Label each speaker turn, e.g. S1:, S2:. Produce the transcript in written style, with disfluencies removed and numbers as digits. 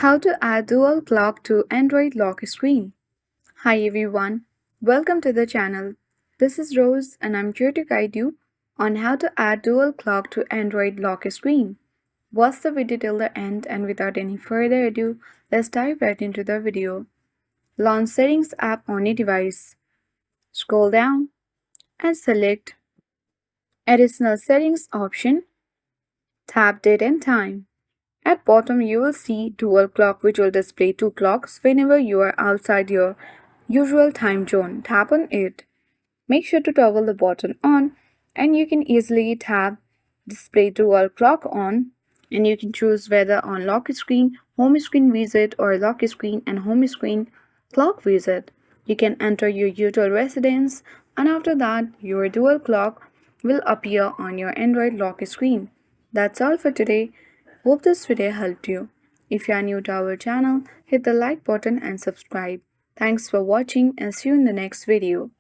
S1: How to add dual clock to Android lock screen. Hi everyone, welcome to the channel. This is Rose and I'm here to guide you on how to add dual clock to Android lock screen. Watch the video till the end and without any further ado, let's dive right into the video. Launch Settings app on your device. Scroll down and select Additional Settings option. Tap Date and Time. At bottom you will see dual clock which will display two clocks whenever you are outside your usual time zone. Tap on it. Make sure to toggle the button on and you can easily tap display dual clock on and you can choose whether on lock screen, home screen visit or lock screen and home screen clock visit. You can enter your usual residence and after that your dual clock will appear on your Android lock screen. That's all for today. Hope this video helped you. If you are new to our channel, hit the like button and subscribe. Thanks for watching and see you in the next video.